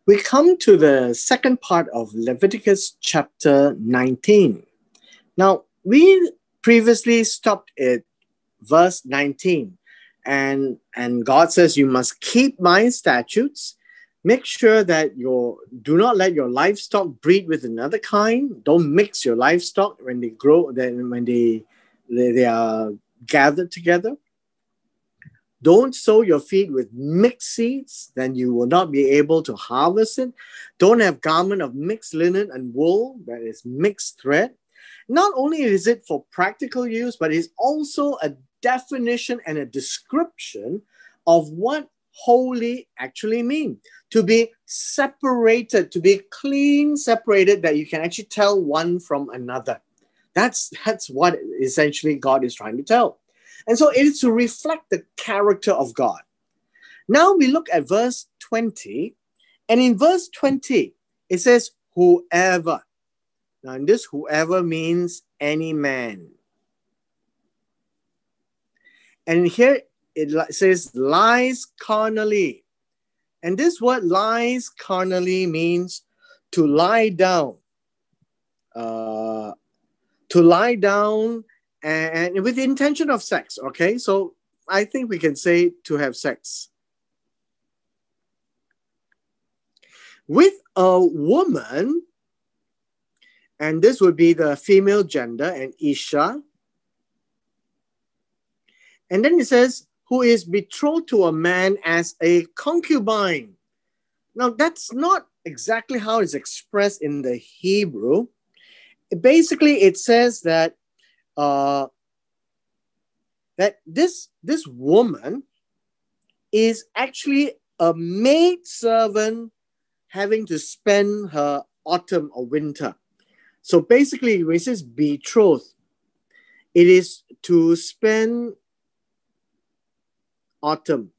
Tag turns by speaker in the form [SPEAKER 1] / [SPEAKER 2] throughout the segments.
[SPEAKER 1] We come to the second part of Leviticus chapter 19. Now, we previously stopped at verse 19, and God says, you must keep my statutes. Make sure that do not let your livestock breed with another kind. Don't mix your livestock when they grow, then when they are gathered together. Don't sow your feed with mixed seeds, then you will not be able to harvest it. Don't have garment of mixed linen and wool, that is mixed thread. Not only is it for practical use, but it's also a definition and a description of what holy actually means. To be separated, to be clean separated, that you can actually tell one from another. That's what essentially God is trying to tell. And so it is to reflect the character of God. Now we look at verse 20, and in verse 20, it says, whoever. Now, in this, whoever means any man. And here it says, lies carnally. And this word lies carnally means to lie down. To lie down and with the intention of sex, okay? So I think we can say to have sex. With a woman, and this would be the female gender, and Isha. And then it says, who is betrothed to a man as a concubine. Now, that's not exactly how it's expressed in the Hebrew. Basically, it says that this woman is actually a maid servant having to spend her autumn or winter. So basically, when it says betrothed, it is to spend autumn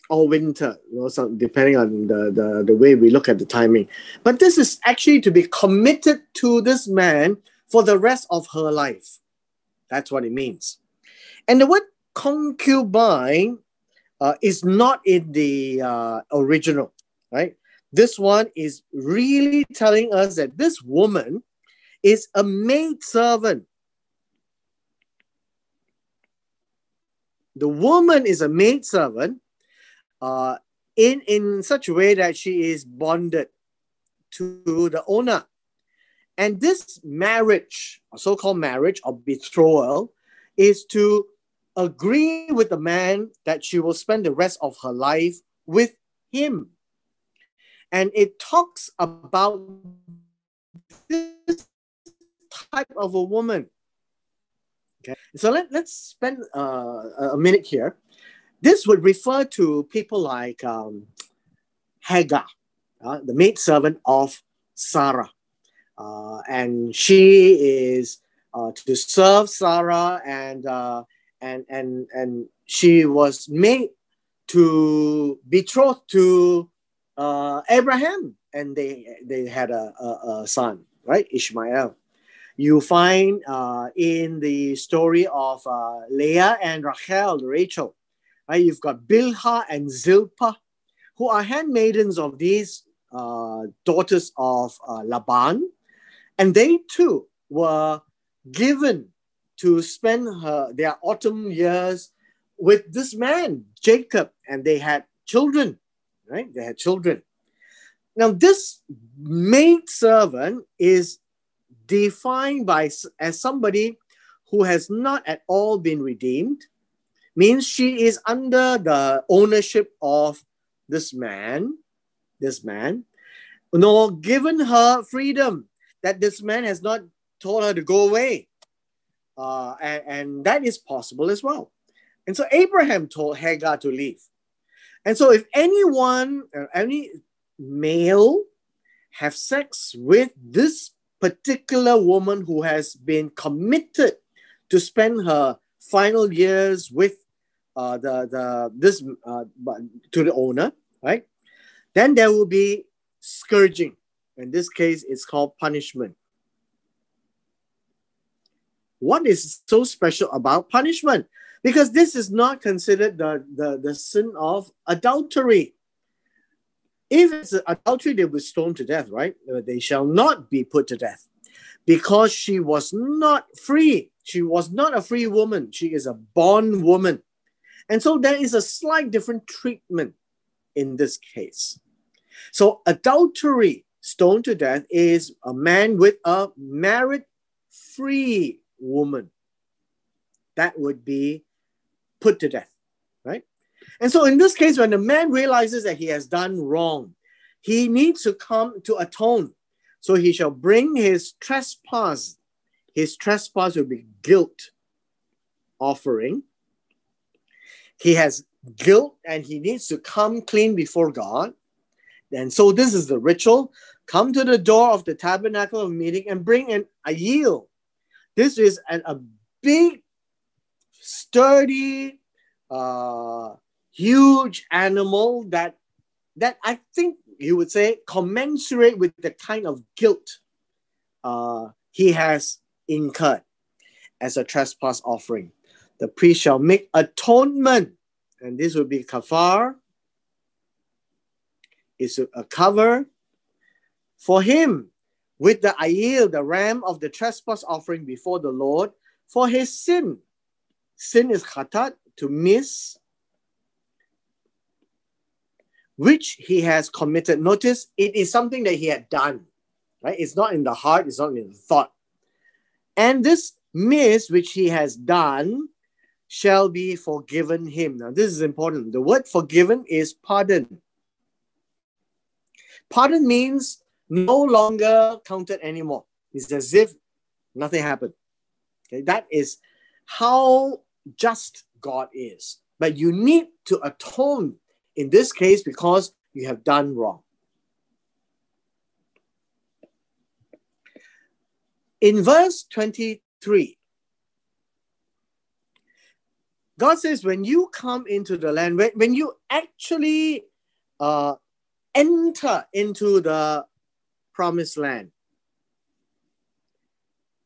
[SPEAKER 1] or winter, depending on the way we look at the timing. But this is actually to be committed to this man for the rest of her life. That's what it means. And the word concubine is not in the original, right? This one is really telling us that this woman is a maid servant. The woman is a maid servant in such a way that she is bonded to the owner. And this marriage, or so-called marriage or betrothal, is to agree with the man that she will spend the rest of her life with him. And it talks about this type of a woman. Okay, so let's spend a minute here. This would refer to people like Hagar, the maidservant of Sarah. And she is to serve Sarah, and she was made to betrothed to Abraham, and they had a son, right? Ishmael. You find in the story of Leah and Rachel, right? You've got Bilhah and Zilpah, who are handmaidens of these daughters of Laban. And they too were given to spend their autumn years with this man, Jacob, and they had children, right? They had children. Now, this maid servant is defined as somebody who has not at all been redeemed, means she is under the ownership of this man, nor given her freedom, that this man has not told her to go away. And that is possible as well. And so Abraham told Hagar to leave. And so if any male have sex with this particular woman who has been committed to spend her final years with to the owner, right? Then there will be scourging. In this case, it's called punishment. What is so special about punishment? Because this is not considered the sin of adultery. If it's adultery, they will be stoned to death, right? They shall not be put to death because she was not free. She was not a free woman. She is a bondwoman. And so there is a slight different treatment in this case. So adultery, stoned to death, is a man with a married free woman. That would be put to death, right? And so in this case, when the man realizes that he has done wrong, he needs to come to atone. So he shall bring his trespass. His trespass will be guilt offering. He has guilt and he needs to come clean before God. And so this is the ritual. Come to the door of the tabernacle of meeting and bring an ayil. This is a big, sturdy, huge animal that I think you would say commensurate with the kind of guilt he has incurred as a trespass offering. The priest shall make atonement, and this will be kafar. It's a cover for him with the ayil, the ram of the trespass offering before the Lord, for his sin. Sin is khatat, to miss, which he has committed. Notice it is something that he had done, right? It's not in the heart, it's not in the thought. And this miss which he has done shall be forgiven him. Now, this is important. The word forgiven is pardon. Pardon means no longer counted anymore. It's as if nothing happened. Okay, that is how just God is. But you need to atone in this case because you have done wrong. In verse 23, God says, when you come into the land, when you actually enter into the promised land,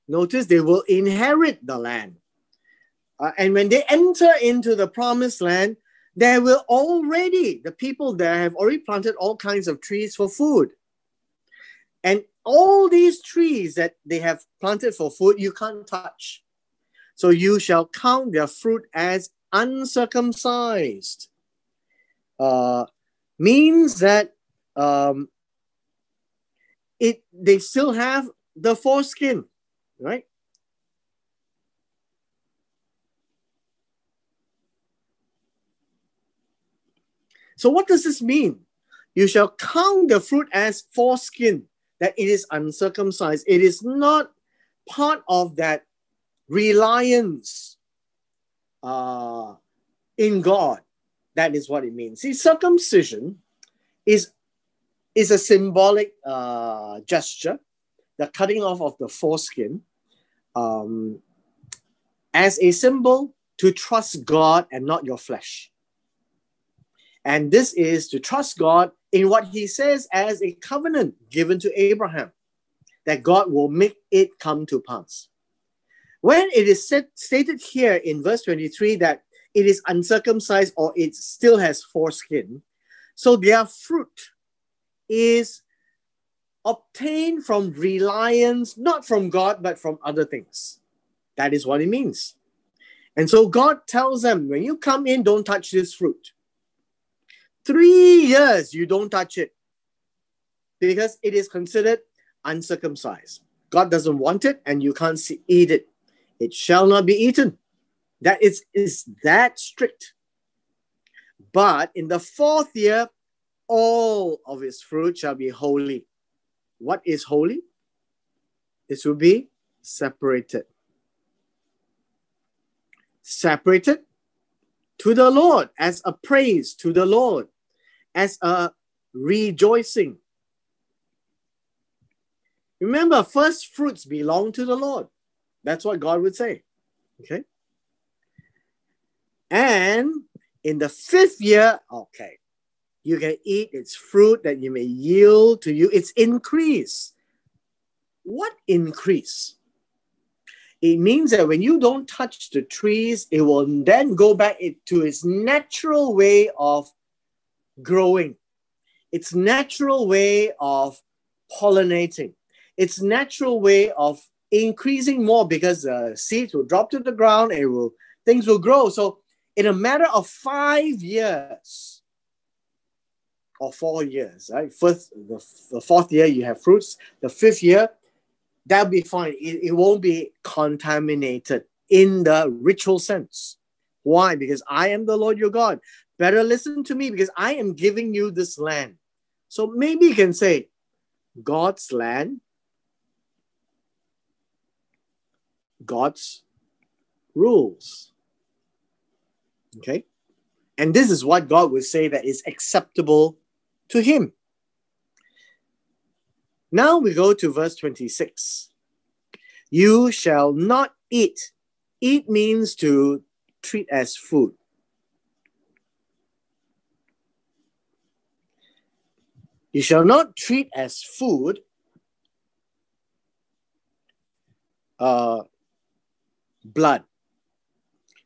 [SPEAKER 1] notice they will inherit the land. And when they enter into the promised land, there will already, the people there have already planted all kinds of trees for food. And all these trees that they have planted for food, you can't touch. So you shall count their fruit as uncircumcised. Means that they still have the foreskin, right? So what does this mean? You shall count the fruit as foreskin, that it is uncircumcised. It is not part of that reliance in God. That is what it means. See, circumcision is a symbolic gesture, the cutting off of the foreskin, as a symbol to trust God and not your flesh. And this is to trust God in what he says as a covenant given to Abraham, that God will make it come to pass. When it is stated here in verse 23 that it is uncircumcised or it still has foreskin, so their fruit is obtained from reliance, not from God, but from other things. That is what it means. And so God tells them, when you come in, don't touch this fruit. 3 years, you don't touch it because it is considered uncircumcised. God doesn't want it and you can't eat it. It shall not be eaten. That is that strict. But in the 4th year, all of its fruit shall be holy. What is holy? This will be separated. Separated to the Lord, as a praise to the Lord, as a rejoicing. Remember, first fruits belong to the Lord. That's what God would say. Okay? And in the 5th year, okay, you can eat its fruit that you may yield to you its increase. What increase? It means that when you don't touch the trees, it will then go back to its natural way of growing. its natural way of pollinating, its natural way of increasing more, because the seeds will drop to the ground and things will grow. So in a matter of 5 years or 4 years, right? First, the fourth year you have fruits. The fifth year, that'll be fine. It won't be contaminated in the ritual sense. Why? Because I am the Lord your God. Better listen to me, because I am giving you this land. So maybe you can say, God's land, God's rules. Okay? And this is what God will say that is acceptable to him. Now we go to verse 26. You shall not eat. Eat means to treat as food. You shall not treat as food blood.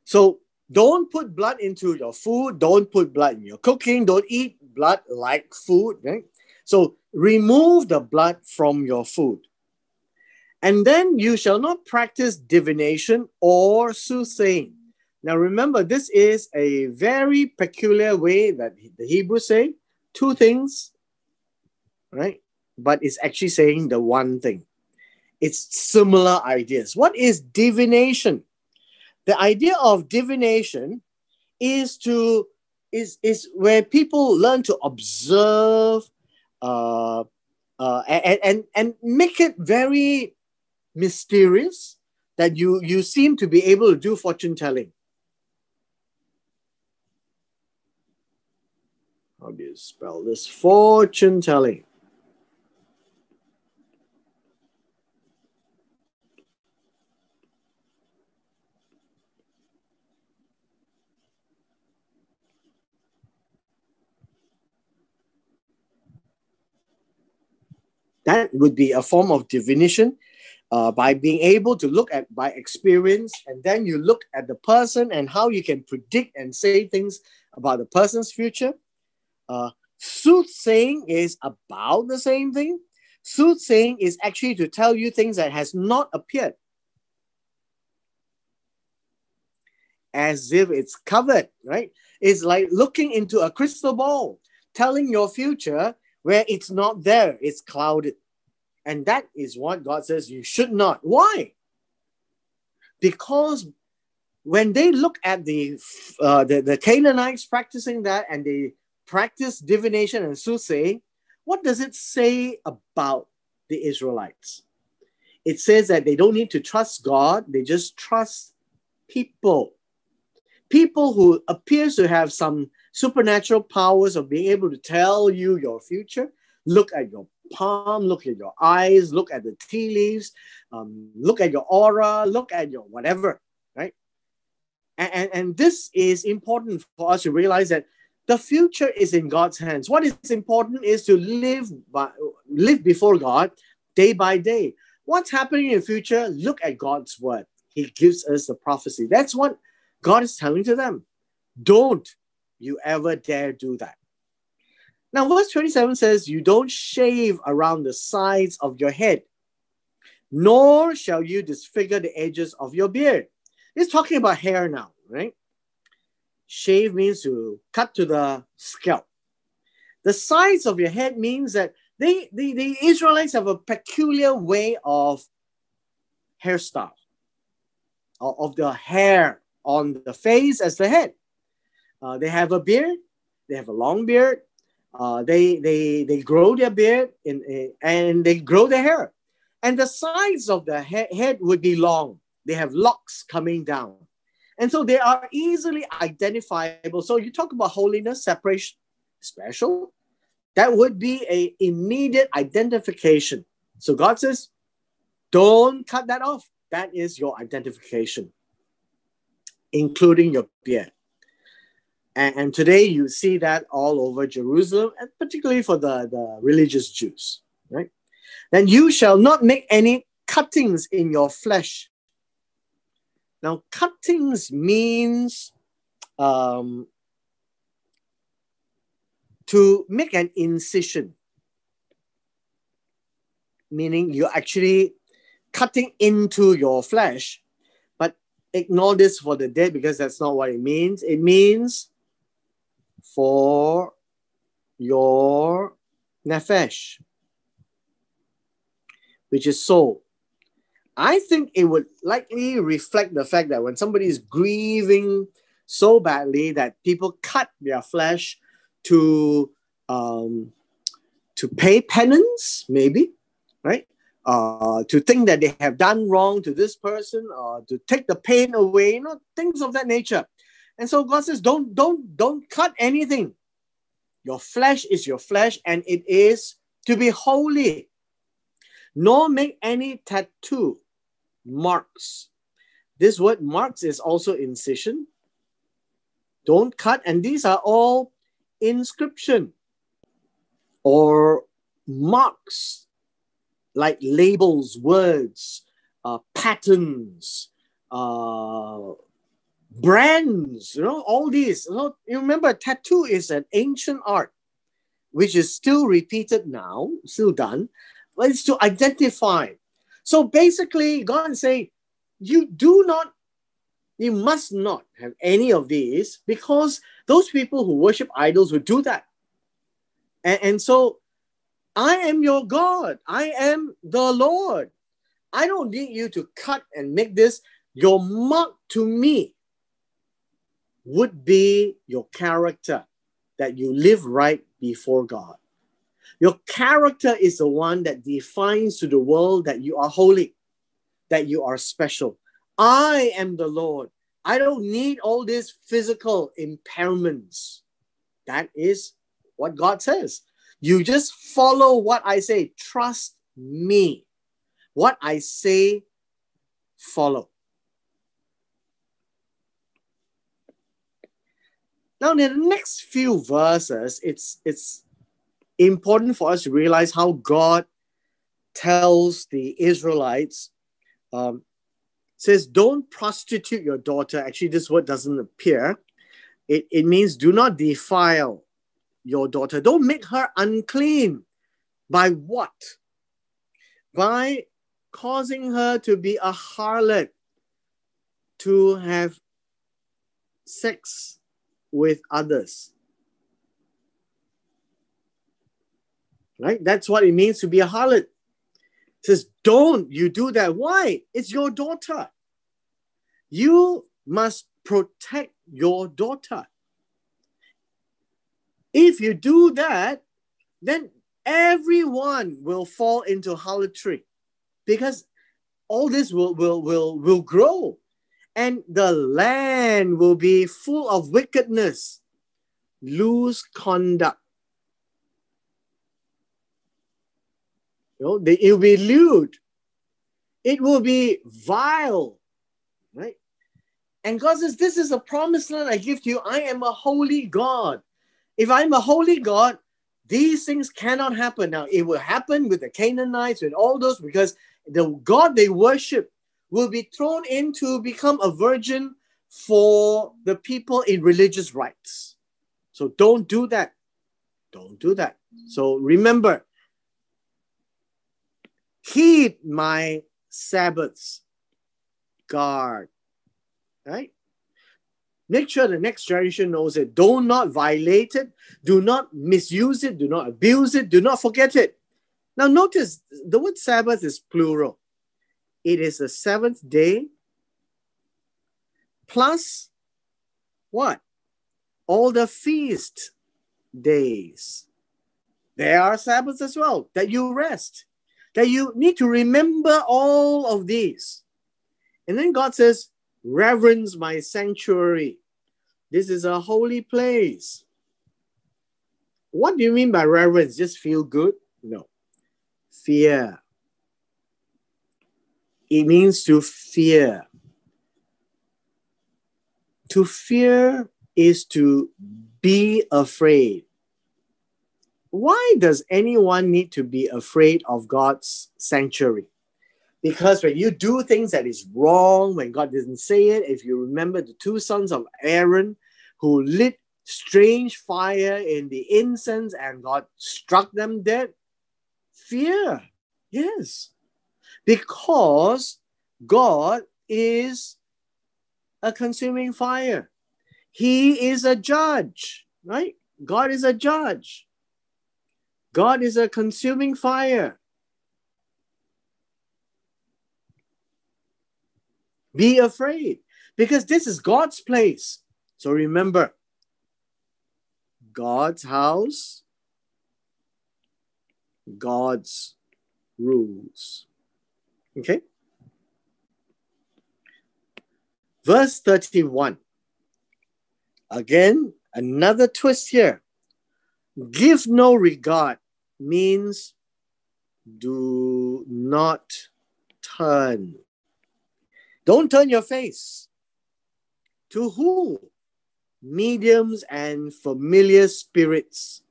[SPEAKER 1] So don't put blood into your food. Don't put blood in your cooking. Don't eat blood like food. Right? So remove the blood from your food. And then you shall not practice divination or soothsaying. Now remember, this is a very peculiar way that the Hebrews say two things, right? But it's actually saying the one thing. It's similar ideas. What is divination? The idea of divination is where people learn to observe and make it very mysterious, that you seem to be able to do fortune telling. How do you spell this? Fortune telling. That would be a form of divination, by being able to look at by experience, and then you look at the person and how you can predict and say things about the person's future. Soothsaying is about the same thing. Soothsaying is actually to tell you things that has not appeared, as if it's covered, right? It's like looking into a crystal ball, telling your future where it's not there, it's clouded. And that is what God says you should not. Why? Because when they look at the Canaanites practicing that, and they practice divination and soothsaying, what does it say about the Israelites? It says that they don't need to trust God, they just trust people. People who appears to have some supernatural powers of being able to tell you your future. Look at your palm, look at your eyes, look at the tea leaves, look at your aura, look at your whatever, right? And this is important for us to realize that the future is in God's hands. What is important is to live before God day by day. What's happening in the future? Look at God's word. He gives us the prophecy. That's what God is telling to them. Don't you ever dare do that. Now, verse 27 says, you don't shave around the sides of your head, nor shall you disfigure the edges of your beard. It's talking about hair now, right? Shave means to cut to the scalp. The sides of your head means that the Israelites have a peculiar way of hairstyle, of the hair on the face as the head. They have a beard. They have a long beard. They grow their beard and they grow their hair. And the sides of the head would be long. They have locks coming down. And so they are easily identifiable. So you talk about holiness, separation, special. That would be an immediate identification. So God says, don't cut that off. That is your identification, including your beard. And today you see that all over Jerusalem, and particularly for the religious Jews, right? Then you shall not make any cuttings in your flesh. Now, cuttings means to make an incision, meaning you're actually cutting into your flesh, but ignore this for the dead because that's not what it means. It means for your nefesh, which is soul. I think it would likely reflect the fact that when somebody is grieving so badly that people cut their flesh to pay penance, maybe, right? To think that they have done wrong to this person, or to take the pain away, things of that nature. And so God says, don't cut anything. Your flesh is your flesh, and it is to be holy. Nor make any tattoo, marks. This word marks is also incision. Don't cut, and these are all inscription or marks, like labels, words, patterns, brands, all these. You remember, tattoo is an ancient art, which is still repeated now, still done, but it's to identify. So basically, God is saying, you must not have any of these, because those people who worship idols would do that. And so, I am your God. I am the Lord. I don't need you to cut and make this. Your mark to me would be your character, that you live right before God. Your character is the one that defines to the world that you are holy, that you are special. I am the Lord. I don't need all these physical impairments. That is what God says. You just follow what I say. Trust me. What I say, follow. Now, in the next few verses, it's important for us to realize how God tells the Israelites, says, don't prostitute your daughter. Actually, this word doesn't appear. It means do not defile your daughter. Don't make her unclean. By what? By causing her to be a harlot, to have sex with others. Right? That's what it means to be a harlot. It says, don't you do that. Why? It's your daughter. You must protect your daughter. If you do that, then everyone will fall into harlotry, because all this will grow, and the land will be full of wickedness, loose conduct. It will be lewd. It will be vile, right? And God says, this is a promised land I give to you. I am a holy God. If I'm a holy God, these things cannot happen. Now, it will happen with the Canaanites and all those, because the God they worship will be thrown in to become a virgin for the people in religious rites. So don't do that. Don't do that. So remember, keep my Sabbaths, guard, right? Make sure the next generation knows it. Do not violate it. Do not misuse it. Do not abuse it. Do not forget it. Now notice, the word Sabbath is plural. It is the seventh day plus what? All the feast days. There are Sabbaths as well, that you rest. That you need to remember all of these. And then God says, reverence my sanctuary. This is a holy place. What do you mean by reverence? Just feel good? No. Fear. It means to fear. To fear is to be afraid. Why does anyone need to be afraid of God's sanctuary? Because when you do things that is wrong, when God didn't say it, if you remember the two sons of Aaron who lit strange fire in the incense and God struck them dead? Fear. Yes. Because God is a consuming fire. He is a judge, right? God is a judge. God is a consuming fire. Be afraid because this is God's place. So remember, God's house, God's rules. Okay? Verse 31. Again, another twist here. Give no regard means do not turn. Don't turn your face. To who? Mediums and familiar spirits.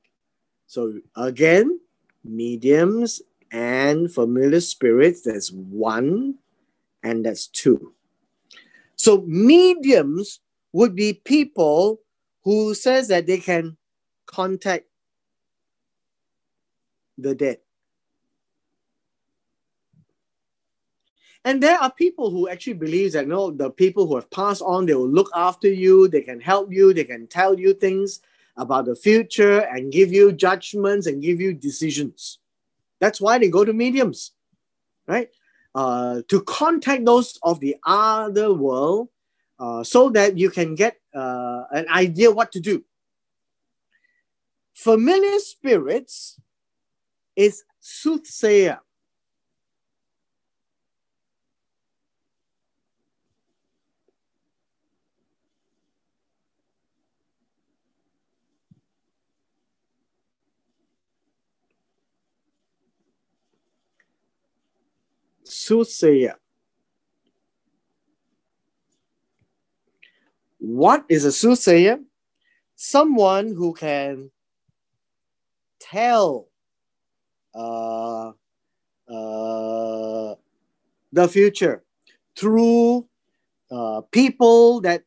[SPEAKER 1] So again, mediums and familiar spirits, that's one and that's two. So mediums would be people who says that they can contact the dead. And there are people who actually believe that no, the people who have passed on, they will look after you, they can help you, they can tell you things about the future and give you judgments and give you decisions. That's why they go to mediums, right? To contact those of the other world so that you can get an idea what to do. Familiar spirits is soothsayer. Soothsayer. What is a soothsayer? Someone who can tell the future through people that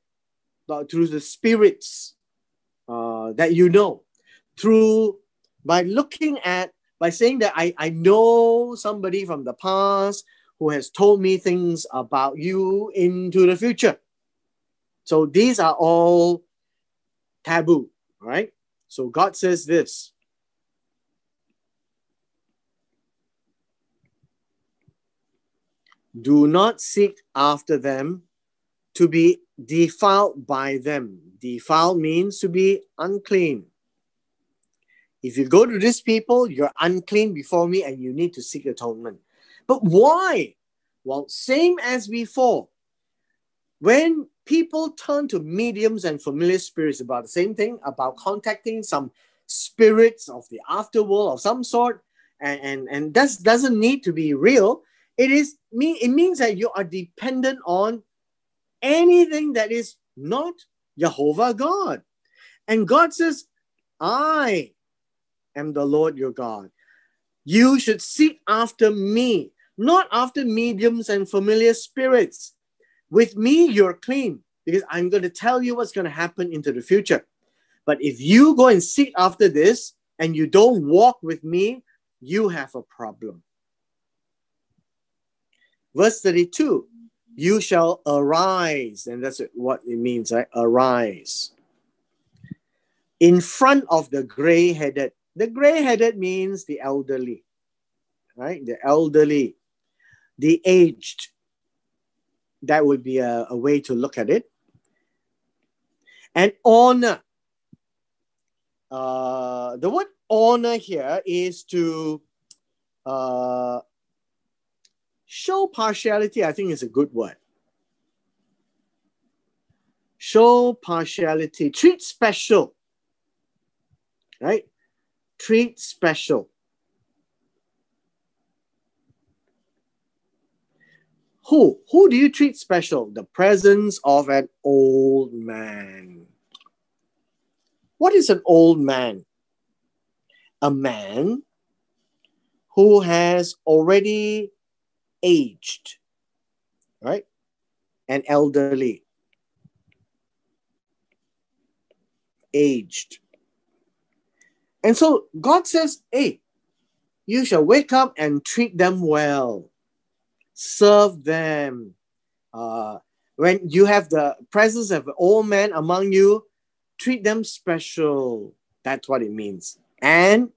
[SPEAKER 1] through the spirits that you know, through by saying that I know somebody from the past who has told me things about you into the future. So these are all taboo, right? So God says this. Do not seek after them to be defiled by them. Defiled means to be unclean. If you go to these people, you're unclean before me and you need to seek atonement. But why? Well, same as before. When people turn to mediums and familiar spirits about the same thing, about contacting some spirits of the afterworld of some sort, and that doesn't need to be real. It means that you are dependent on anything that is not Jehovah God. And God says, I am the Lord your God. You should seek after me, not after mediums and familiar spirits. With me, you're clean because I'm going to tell you what's going to happen into the future. But if you go and seek after this and you don't walk with me, you have a problem. Verse 32, you shall arise. And that's what it means, right? Arise. In front of the gray-headed. The gray-headed means the elderly, right? The elderly, the aged. That would be a way to look at it. And honor. The word honor here is to show partiality. I think is a good word. Show partiality. Treat special. Right? Treat special. Who do you treat special? The presence of an old man. What is an old man? A man who has already aged, right? And elderly. aged. And so God says, hey, you shall wake up and treat them well. Serve them. When you have the presence of an old man among you, treat them special. That's what it means. And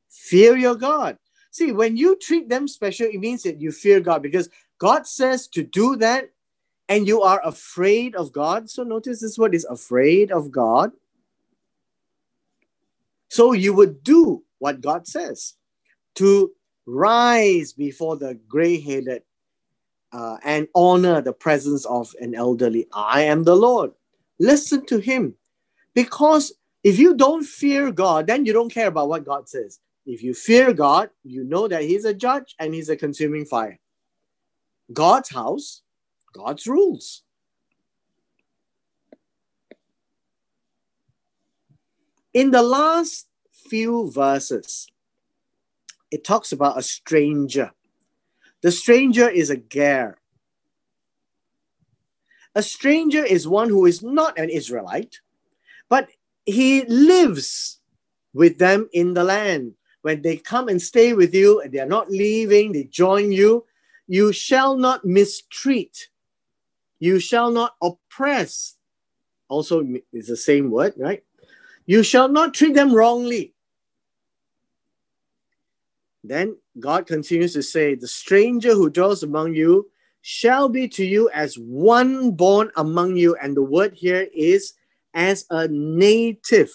[SPEAKER 1] fear your God. See, when you treat them special, it means that you fear God, because God says to do that and you are afraid of God. So notice this word is afraid of God. So you would do what God says, to rise before the gray-headed and honor the presence of an elderly. I am the Lord. Listen to him. Because if you don't fear God, then you don't care about what God says. If you fear God, you know that he's a judge and he's a consuming fire. God's house, God's rules. In the last few verses, it talks about a stranger. The stranger is a ger. A stranger is one who is not an Israelite, but he lives with them in the land. When they come and stay with you and they are not leaving, they join you, you shall not mistreat. You shall not oppress. Also, it's the same word, right? You shall not treat them wrongly. Then God continues to say, the stranger who dwells among you shall be to you as one born among you. And the word here is as a native.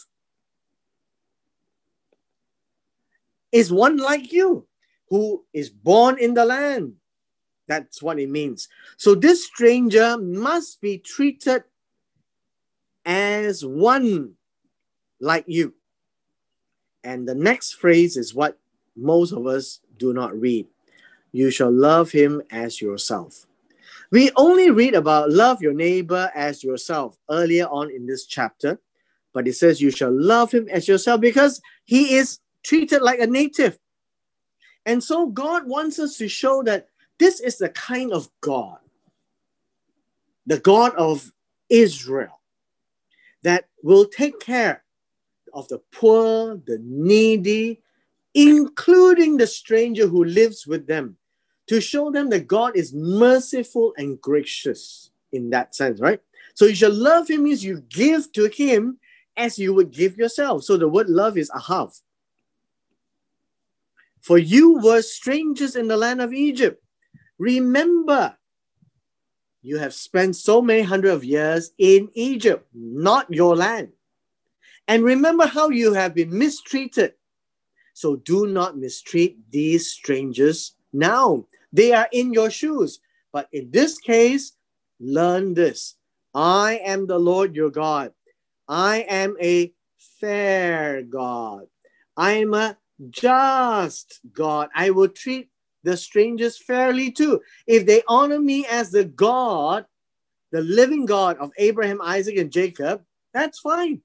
[SPEAKER 1] Is one like you who is born in the land. That's what it means. So this stranger must be treated as one like you. And the next phrase is what most of us do not read. You shall love him as yourself. We only read about love your neighbor as yourself earlier on in this chapter, but it says you shall love him as yourself because he is treated like a native. And so God wants us to show that this is the kind of God, the God of Israel, that will take care of the poor, the needy, including the stranger who lives with them, to show them that God is merciful and gracious in that sense, right? So you shall love him means you give to him as you would give yourself. So the word love is ahav. For you were strangers in the land of Egypt. Remember, you have spent so many hundred of years in Egypt, not your land. And remember how you have been mistreated. So do not mistreat these strangers now. They are in your shoes. But in this case, learn this. I am the Lord your God. I am a fair God. I am a just God. I will treat the strangers fairly too. If they honor me as the God, the living God of Abraham, Isaac, and Jacob, that's fine.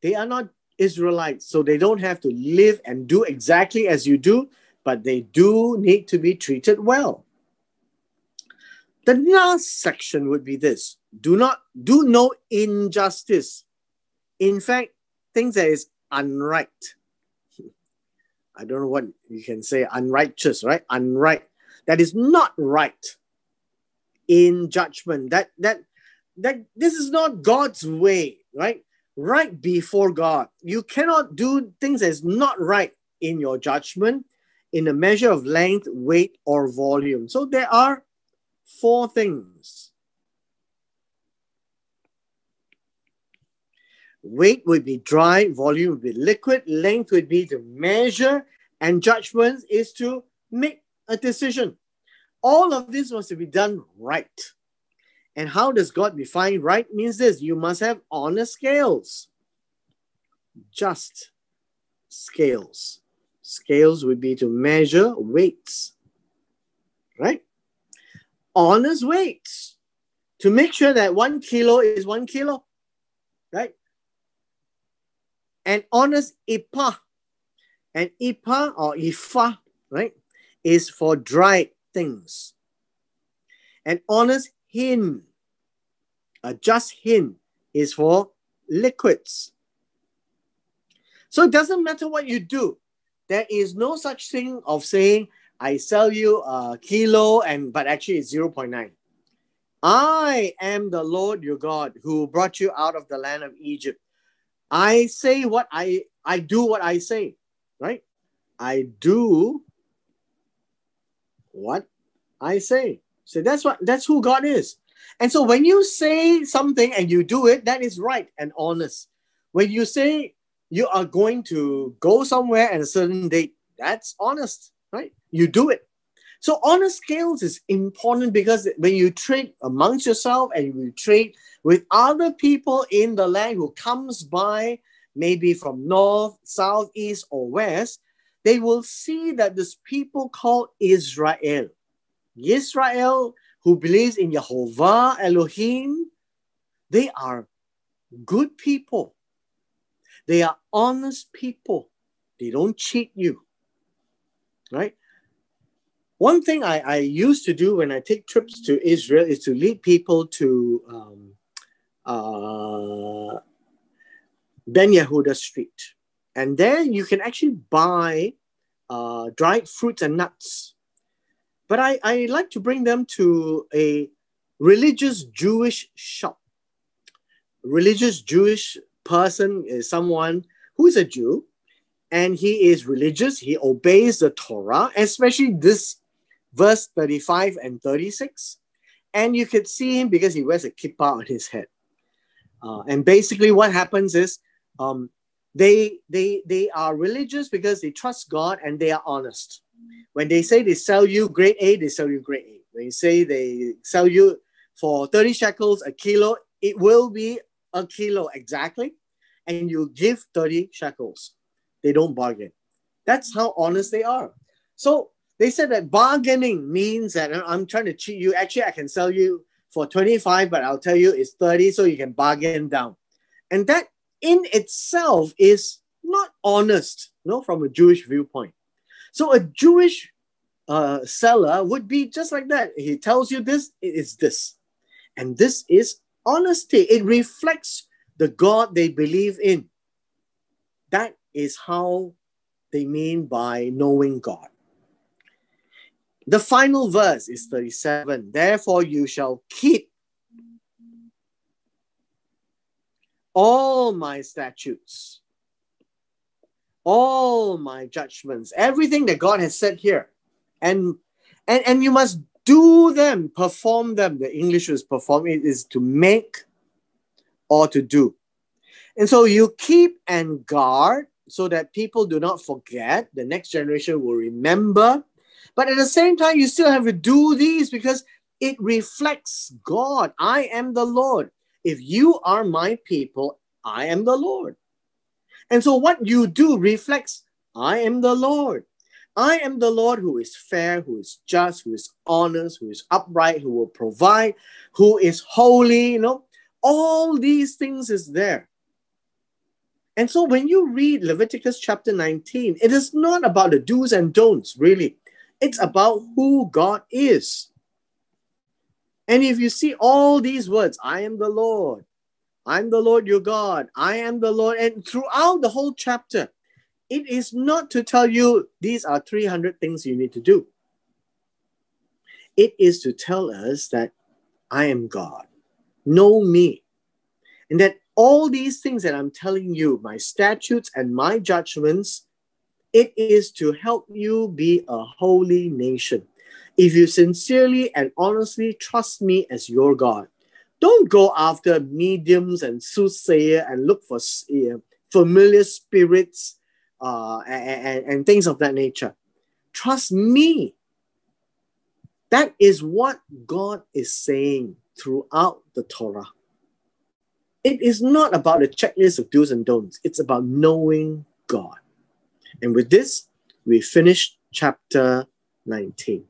[SPEAKER 1] They are not Israelites, so they don't have to live and do exactly as you do, but they do need to be treated well. The last section would be this. Do no injustice. In fact, things that is unright. I don't know what you can say, unrighteous, right? Unright. That is not right in judgment. That this is not God's way, right? Right before God. You cannot do things that is not right in your judgment in a measure of length, weight, or volume. So there are 4 things. Weight would be dry, volume would be liquid, length would be to measure, and judgment is to make a decision. All of this must be done right. And how does God define right? Means this: you must have honest scales. Just scales. Scales would be to measure weights. Right? Honest weights. To make sure that 1 kilo is 1 kilo. Right? And honest ipah. And ipah or ifah, right, is for dried things. An honest hin, a just hin, is for liquids. So it doesn't matter what you do. There is no such thing of saying, I sell you a kilo, but actually it's 0.9. I am the Lord your God who brought you out of the land of Egypt. I say what I do what I say, right? I do what I say. So that's who God is. And so when you say something and you do it, that is right and honest. When you say you are going to go somewhere at a certain date, that's honest, right? You do it. So honest scales is important because when you trade amongst yourself and you trade with other people in the land who comes by, maybe from north, south, east, or west, they will see that this people called Israel, who believes in Jehovah Elohim, they are good people. They are honest people. They don't cheat you, right? One thing I used to do when I take trips to Israel is to lead people to Ben Yehuda Street. And there you can actually buy dried fruits and nuts. But I like to bring them to a religious Jewish shop. Religious Jewish person is someone who is a Jew, and he is religious. He obeys the Torah, especially this verse 35 and 36. And you could see him because he wears a kippah on his head. And basically what happens is they are religious because they trust God and they are honest. When they say they sell you grade A, they sell you grade A. When you say they sell you for 30 shekels a kilo, it will be a kilo exactly. And you give 30 shekels. They don't bargain. That's how honest they are. So they said that bargaining means that I'm trying to cheat you. Actually, I can sell you for 25, but I'll tell you it's 30 so you can bargain down. And that in itself is not honest, from a Jewish viewpoint. So a Jewish seller would be just like that. He tells you this, it is this. And this is honesty. It reflects the God they believe in. That is how they mean by knowing God. The final verse is 37. Therefore you shall keep all my statutes, all my judgments, everything that God has said here. And you must do them, perform them. The English is perform, it is to make or to do. And so you keep and guard so that people do not forget, the next generation will remember. But at the same time, you still have to do these because it reflects God. I am the Lord. If you are my people, I am the Lord. And so what you do reflects, I am the Lord. I am the Lord who is fair, who is just, who is honest, who is upright, who will provide, who is holy, all these things is there. And so when you read Leviticus chapter 19, it is not about the do's and don'ts, really. It's about who God is. And if you see all these words, I am the Lord, I'm the Lord your God, I am the Lord, and throughout the whole chapter, it is not to tell you these are 300 things you need to do. It is to tell us that I am God, know me, and that all these things that I'm telling you, my statutes and my judgments, it is to help you be a holy nation. If you sincerely and honestly trust me as your God, don't go after mediums and soothsayer and look for familiar spirits and things of that nature. Trust me. That is what God is saying throughout the Torah. It is not about a checklist of do's and don'ts. It's about knowing God. And with this, we finish chapter 19.